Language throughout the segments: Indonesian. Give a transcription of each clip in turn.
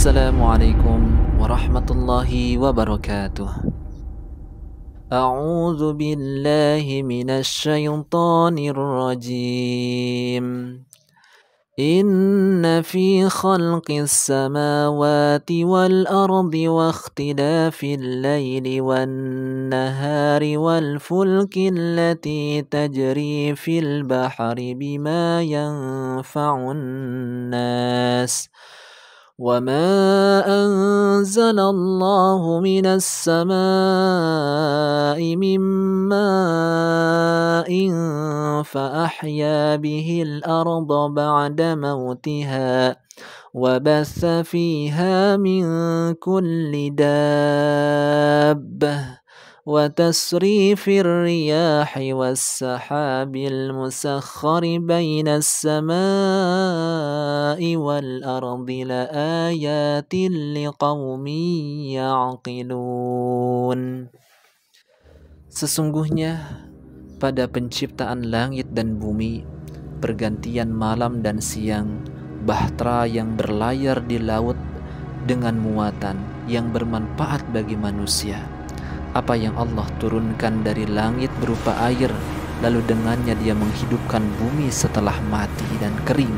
Assalamualaikum warahmatullahi wabarakatuh. A'udzu billahi minasy syaithanir rajim. Inna fi khalqis samawati wal ardi wa ikhtilafil laili wan nahari wal fulki allati tajri fil bahri bima yanfa'un nas. وما أنزل الله من السماء من ماء فأحيا به الأرض بعد موتها وبث فيها من كل دابة وتصريف الرياح والسحاب المسخر بين السماء والأرض لآيات لقوم يعقلون. Sesungguhnya pada penciptaan langit dan bumi, pergantian malam dan siang, bahtera yang berlayar di laut dengan muatan yang bermanfaat bagi manusia, apa yang Allah turunkan dari langit berupa air, lalu dengannya dia menghidupkan bumi setelah mati dan kering,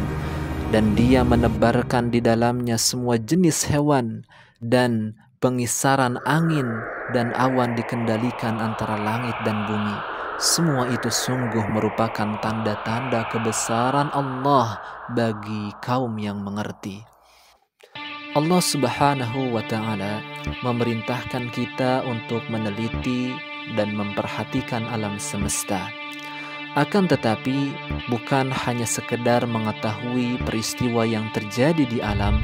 dan dia menebarkan di dalamnya semua jenis hewan, dan pengisaran angin dan awan dikendalikan antara langit dan bumi. Semua itu sungguh merupakan tanda-tanda kebesaran Allah bagi kaum yang mengerti. Allah Subhanahu wa Ta'ala memerintahkan kita untuk meneliti dan memperhatikan alam semesta. Akan tetapi bukan hanya sekedar mengetahui peristiwa yang terjadi di alam,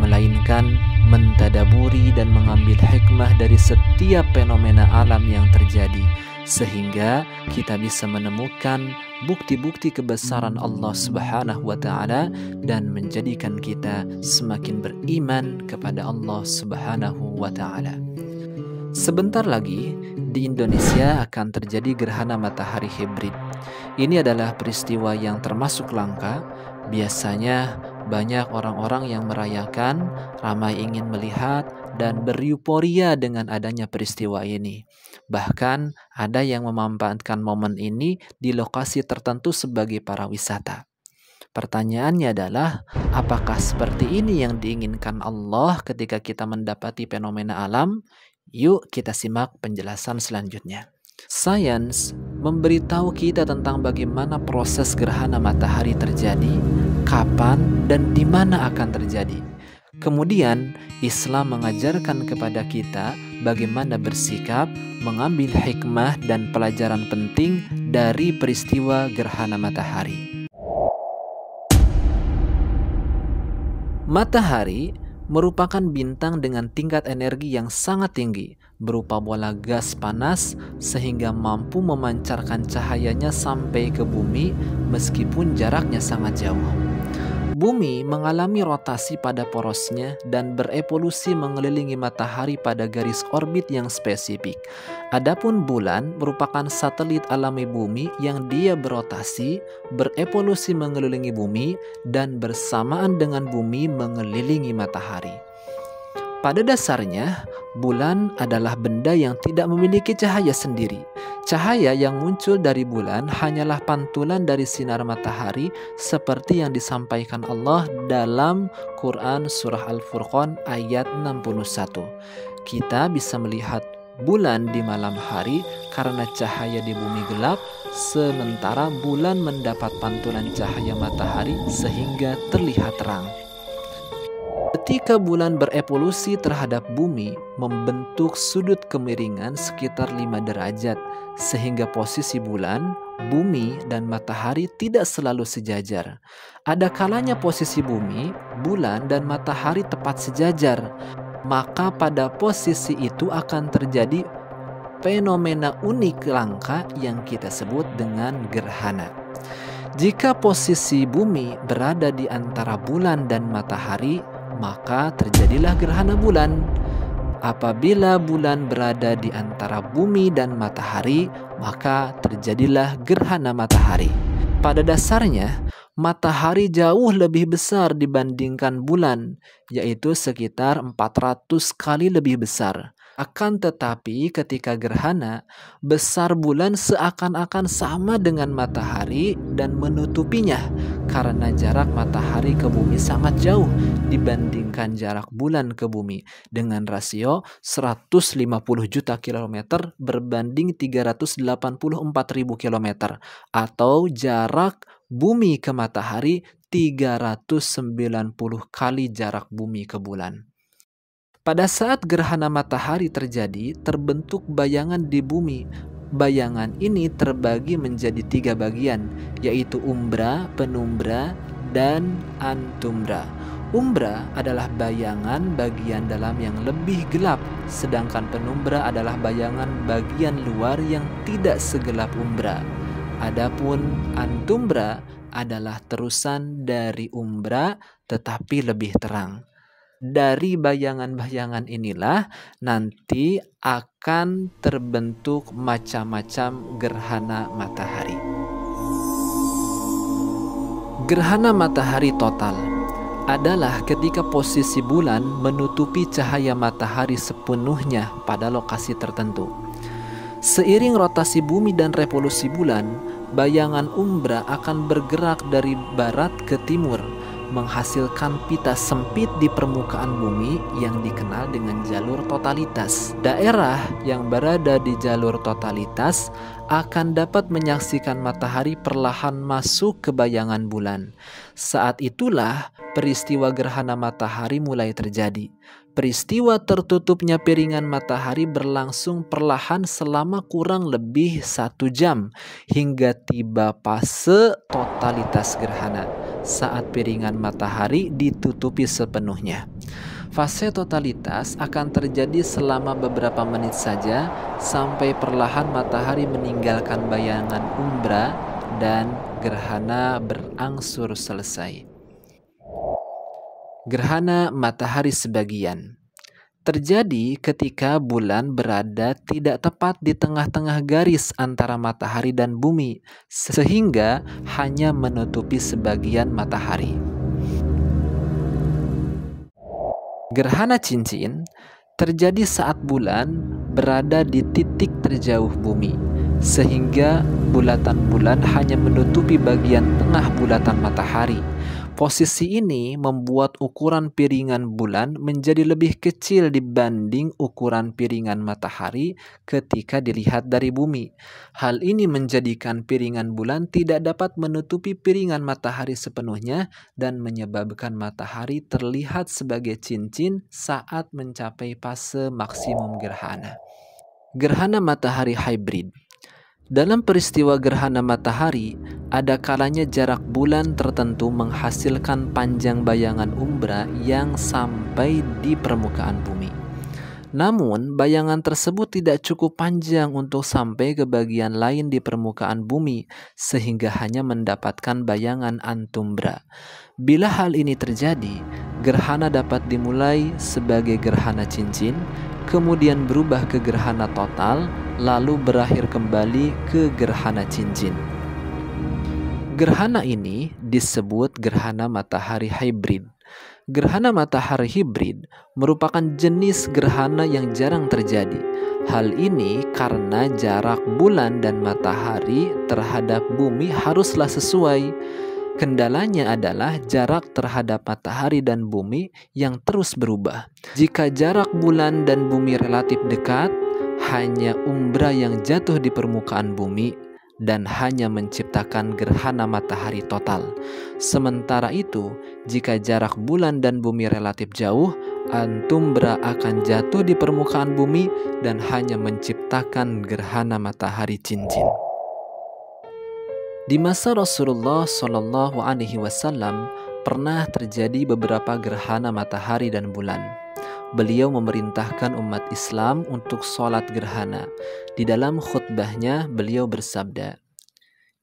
melainkan mentadaburi dan mengambil hikmah dari setiap fenomena alam yang terjadi, sehingga kita bisa menemukan bukti-bukti kebesaran Allah Subhanahu wa Ta'ala dan menjadikan kita semakin beriman kepada Allah Subhanahu wa Ta'ala. Sebentar lagi di Indonesia akan terjadi gerhana matahari hibrid. Ini adalah peristiwa yang termasuk langka. Biasanya banyak orang-orang yang merayakan, ramai ingin melihat dan beryuforia dengan adanya peristiwa ini. Bahkan ada yang memanfaatkan momen ini di lokasi tertentu sebagai para wisata. Pertanyaannya adalah, apakah seperti ini yang diinginkan Allah ketika kita mendapati fenomena alam? Yuk kita simak penjelasan selanjutnya. Sains memberitahu kita tentang bagaimana proses gerhana matahari terjadi, kapan dan di mana akan terjadi. Kemudian Islam mengajarkan kepada kita bagaimana bersikap, mengambil hikmah dan pelajaran penting dari peristiwa gerhana matahari. Matahari merupakan bintang dengan tingkat energi yang sangat tinggi, berupa bola gas panas sehingga mampu memancarkan cahayanya sampai ke bumi meskipun jaraknya sangat jauh. Bumi mengalami rotasi pada porosnya dan berevolusi mengelilingi matahari pada garis orbit yang spesifik. Adapun bulan merupakan satelit alami bumi yang dia berotasi, berevolusi mengelilingi bumi dan bersamaan dengan bumi mengelilingi matahari. Pada dasarnya, bulan adalah benda yang tidak memiliki cahaya sendiri. Cahaya yang muncul dari bulan hanyalah pantulan dari sinar matahari seperti yang disampaikan Allah dalam Quran Surah Al-Furqan ayat 61. Kita bisa melihat bulan di malam hari karena cahaya di bumi gelap, sementara bulan mendapat pantulan cahaya matahari sehingga terlihat terang. Ketika bulan berevolusi terhadap bumi, membentuk sudut kemiringan sekitar 5 derajat, sehingga posisi bulan, bumi, dan matahari tidak selalu sejajar. Ada kalanya posisi bumi, bulan, dan matahari tepat sejajar. Maka pada posisi itu akan terjadi fenomena unik langka yang kita sebut dengan gerhana. Jika posisi bumi berada di antara bulan dan matahari, maka terjadilah gerhana bulan. Apabila bulan berada di antara bumi dan matahari, maka terjadilah gerhana matahari. Pada dasarnya, Matahari jauh lebih besar dibandingkan bulan, yaitu sekitar 400 kali lebih besar. Akan tetapi ketika gerhana, besar bulan seakan-akan sama dengan matahari dan menutupinya karena jarak matahari ke bumi sangat jauh dibandingkan jarak bulan ke bumi dengan rasio 150 juta kilometer berbanding 384.000 kilometer atau jarak bumi ke matahari 390 kali jarak bumi ke bulan. Pada saat gerhana matahari terjadi, terbentuk bayangan di bumi. Bayangan ini terbagi menjadi 3 bagian, yaitu umbra, penumbra, dan antumbra. Umbra adalah bayangan bagian dalam yang lebih gelap, sedangkan penumbra adalah bayangan bagian luar yang tidak segelap umbra. Adapun antumbra adalah terusan dari umbra tetapi lebih terang. Dari bayangan-bayangan inilah nanti akan terbentuk macam-macam gerhana matahari. Gerhana matahari total adalah ketika posisi bulan menutupi cahaya matahari sepenuhnya pada lokasi tertentu. Seiring rotasi bumi dan revolusi bulan, bayangan umbra akan bergerak dari barat ke timur, menghasilkan pita sempit di permukaan bumi yang dikenal dengan jalur totalitas. Daerah yang berada di jalur totalitas akan dapat menyaksikan matahari perlahan masuk ke bayangan bulan. Saat itulah peristiwa gerhana matahari mulai terjadi. Peristiwa tertutupnya piringan matahari berlangsung perlahan selama kurang lebih 1 jam hingga tiba fase totalitas gerhana saat piringan matahari ditutupi sepenuhnya. Fase totalitas akan terjadi selama beberapa menit saja sampai perlahan matahari meninggalkan bayangan umbra dan gerhana berangsur selesai. Gerhana matahari sebagian terjadi ketika bulan berada tidak tepat di tengah-tengah garis antara matahari dan bumi, sehingga hanya menutupi sebagian matahari. Gerhana cincin terjadi saat bulan berada di titik terjauh bumi, sehingga bulatan bulan hanya menutupi bagian tengah bulatan matahari. Posisi ini membuat ukuran piringan bulan menjadi lebih kecil dibanding ukuran piringan matahari ketika dilihat dari bumi. Hal ini menjadikan piringan bulan tidak dapat menutupi piringan matahari sepenuhnya dan menyebabkan matahari terlihat sebagai cincin saat mencapai fase maksimum gerhana. Gerhana matahari hybrid. Dalam peristiwa gerhana matahari, ada kalanya jarak bulan tertentu menghasilkan panjang bayangan umbra yang sampai di permukaan bumi. Namun, bayangan tersebut tidak cukup panjang untuk sampai ke bagian lain di permukaan bumi, sehingga hanya mendapatkan bayangan antumbra. Bila hal ini terjadi, gerhana dapat dimulai sebagai gerhana cincin, kemudian berubah ke gerhana total, lalu berakhir kembali ke gerhana cincin. Gerhana ini disebut gerhana matahari hybrid. Gerhana matahari hybrid merupakan jenis gerhana yang jarang terjadi. Hal ini karena jarak bulan dan matahari terhadap bumi haruslah sesuai. Kendalanya adalah jarak terhadap matahari dan bumi yang terus berubah. Jika jarak bulan dan bumi relatif dekat, hanya umbra yang jatuh di permukaan bumi dan hanya menciptakan gerhana matahari total. Sementara itu, jika jarak bulan dan bumi relatif jauh, antumbra akan jatuh di permukaan bumi dan hanya menciptakan gerhana matahari cincin. Di masa Rasulullah Shallallahu Alaihi Wasallam pernah terjadi beberapa gerhana matahari dan bulan. Beliau memerintahkan umat Islam untuk sholat gerhana. Di dalam khutbahnya beliau bersabda,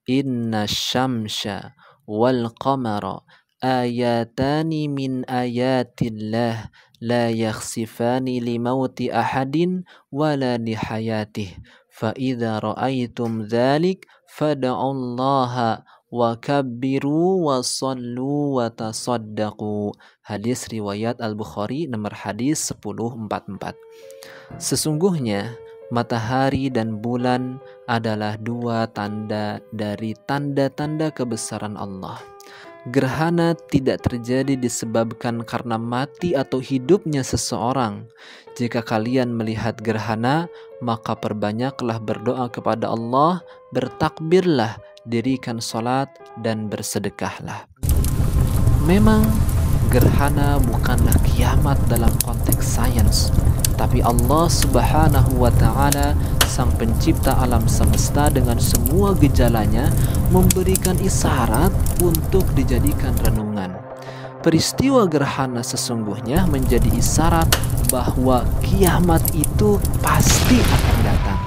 Inna syamsya wal qamara ayatani min ayatillah la yakhsifani limauti ahadin wala lihayatih fa idza ra'aitum dhalik fad'ullaha wa kabbiru wa sallu wa tasaddaqu. Hadis riwayat Al-Bukhari nomor hadis 1044. Sesungguhnya matahari dan bulan adalah dua tanda dari tanda-tanda kebesaran Allah. Gerhana tidak terjadi disebabkan karena mati atau hidupnya seseorang. Jika kalian melihat gerhana, maka perbanyaklah berdoa kepada Allah, bertakbirlah, dirikan sholat, dan bersedekahlah. Memang gerhana bukanlah kiamat dalam konteks sains, tapi Allah Subhanahu wa Ta'ala, Sang Pencipta alam semesta dengan semua gejalanya, memberikan isyarat untuk dijadikan renungan. Peristiwa gerhana sesungguhnya menjadi isyarat bahwa kiamat itu pasti akan datang.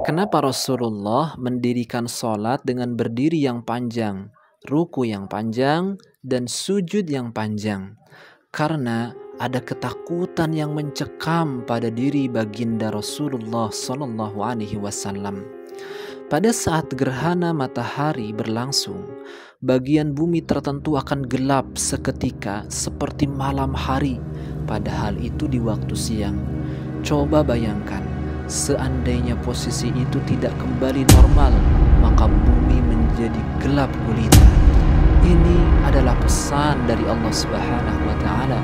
Kenapa Rasulullah mendirikan sholat dengan berdiri yang panjang, ruku yang panjang, dan sujud yang panjang? Karena ada ketakutan yang mencekam pada diri baginda Rasulullah Sallallahu Alaihi Wasallam. Pada saat gerhana matahari berlangsung, bagian bumi tertentu akan gelap seketika seperti malam hari, padahal itu di waktu siang. Coba bayangkan, seandainya posisi itu tidak kembali normal, maka bumi menjadi gelap gulita. Ini adalah pesan dari Allah Subhanahu wa Ta'ala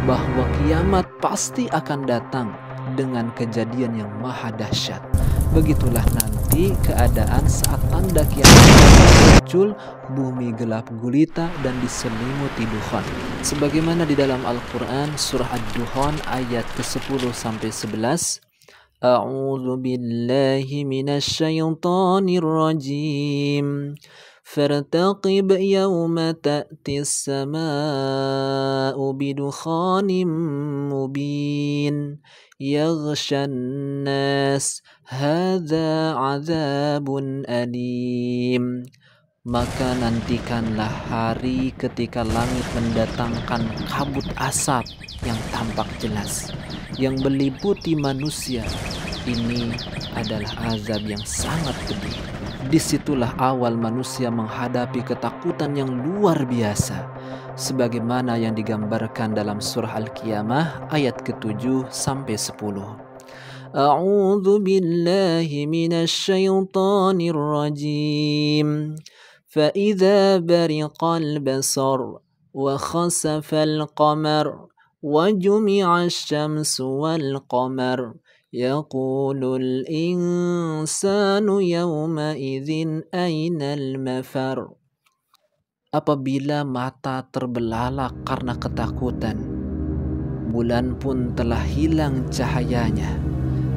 bahwa kiamat pasti akan datang dengan kejadian yang maha dahsyat. Begitulah nanti keadaan saat tanda kiamat muncul, bumi gelap gulita dan diselimuti dukhan. Sebagaimana di dalam Al-Quran surah Ad-Dukhan ayat ke-10 sampai 11. A'udzu billahi minasyaitonir rajim. فارتقب يوم تأتي السماء بدخان مبين يغشى الناس هذا عذاب أليم. Maka nantikanlah hari ketika langit mendatangkan kabut asap yang tampak jelas, yang meliputi manusia. Ini adalah azab yang sangat pedih. Disitulah awal manusia menghadapi ketakutan yang luar biasa, sebagaimana yang digambarkan dalam surah Al-Qiyamah ayat ke-7 sampai 10. A'udzu billahi minasyaitonir rajim. فإذا برق البصر وخسف القمر وجمع الشمس والقمر يقول الإنسان يومئذ أين المفر. Apabila mata terbelalak karena ketakutan, bulan pun telah hilang cahayanya,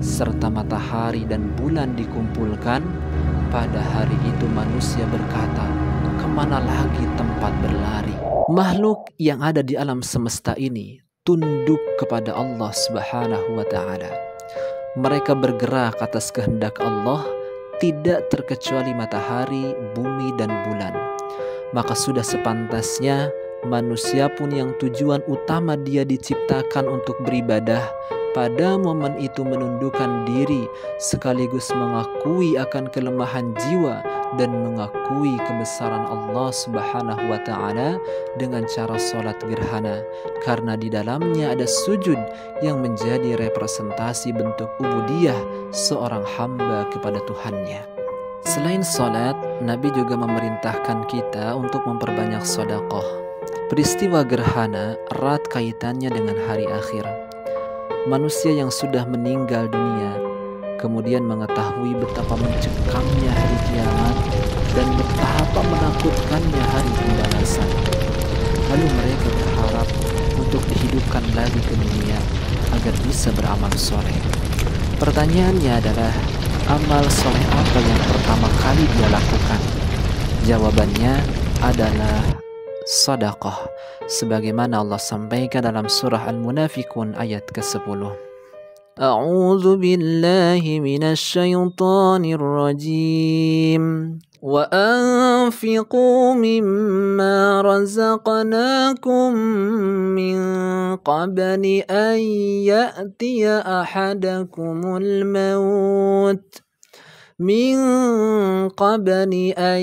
serta matahari dan bulan dikumpulkan, pada hari itu manusia berkata, kemana lagi tempat berlari? Makhluk yang ada di alam semesta ini tunduk kepada Allah Subhanahu wa Ta'ala. Mereka bergerak atas kehendak Allah, tidak terkecuali matahari, bumi, dan bulan. Maka sudah sepantasnya manusia pun yang tujuan utama dia diciptakan untuk beribadah, pada momen itu menundukkan diri sekaligus mengakui akan kelemahan jiwa dan mengakui kebesaran Allah Subhanahu wa Ta'ala dengan cara sholat gerhana, karena di dalamnya ada sujud yang menjadi representasi bentuk ubudiyah seorang hamba kepada Tuhannya. Selain sholat, Nabi juga memerintahkan kita untuk memperbanyak sedekah. Peristiwa gerhana erat kaitannya dengan hari akhir. Manusia yang sudah meninggal dunia kemudian mengetahui betapa mencekamnya hari kiamat dan betapa menakutkannya hari pembalasan. Lalu mereka berharap untuk dihidupkan lagi ke dunia agar bisa beramal soleh. Pertanyaannya adalah, amal soleh apa yang pertama kali dia lakukan? Jawabannya adalah sedekah, sebagaimana Allah sampaikan dalam surah Al-Munafiqun ayat ke-10. A'udzu billahi minasyaitonir rajim. Wa anfiqu mimma razaqnakum min qabli an ya'tiya ahadakumul maut من قبل أن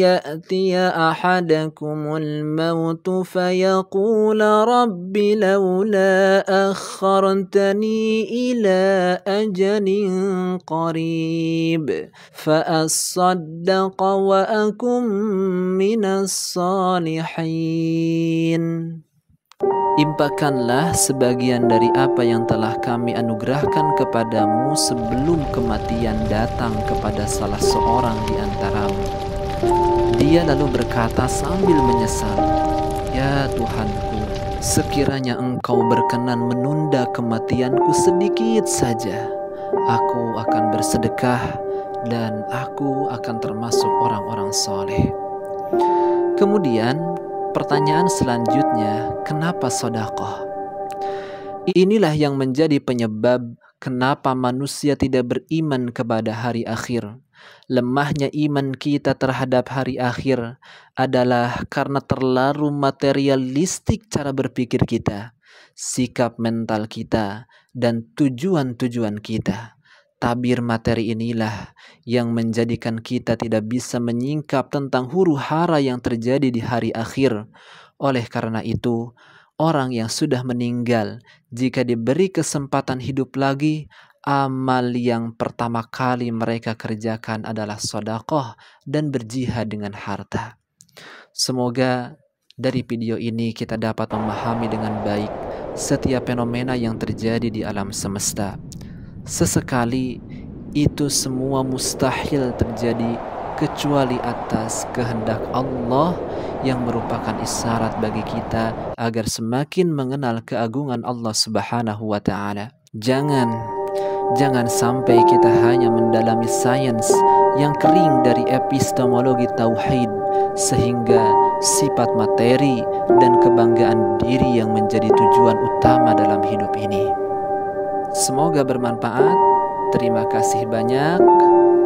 يأتي أحدكم الموت فيقول رب لولا أخرتني إلى أجل قريب فأصدق وأكن من الصالحين. Impakanlah sebagian dari apa yang telah kami anugerahkan kepadamu sebelum kematian datang kepada salah seorang di antaramu. Dia lalu berkata sambil menyesal, "Ya Tuhanku, sekiranya Engkau berkenan menunda kematianku sedikit saja, aku akan bersedekah dan aku akan termasuk orang-orang soleh." Kemudian pertanyaan selanjutnya, kenapa sedekah? Inilah yang menjadi penyebab kenapa manusia tidak beriman kepada hari akhir. Lemahnya iman kita terhadap hari akhir adalah karena terlalu materialistik cara berpikir kita, sikap mental kita, dan tujuan-tujuan kita. Tabir materi inilah yang menjadikan kita tidak bisa menyingkap tentang huru hara yang terjadi di hari akhir. Oleh karena itu, orang yang sudah meninggal, jika diberi kesempatan hidup lagi, amal yang pertama kali mereka kerjakan adalah sedekah dan berjihad dengan harta. Semoga dari video ini kita dapat memahami dengan baik setiap fenomena yang terjadi di alam semesta. Sesekali itu semua mustahil terjadi kecuali atas kehendak Allah yang merupakan isyarat bagi kita agar semakin mengenal keagungan Allah Subhanahu wa Ta'ala. Jangan sampai kita hanya mendalami sains yang kering dari epistemologi tauhid sehingga sifat materi dan kebanggaan diri yang menjadi tujuan utama dalam hidup ini. Semoga bermanfaat. Terima kasih banyak.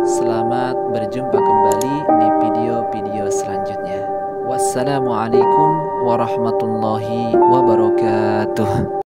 Selamat berjumpa kembali di video-video selanjutnya. Wassalamualaikum warahmatullahi wabarakatuh.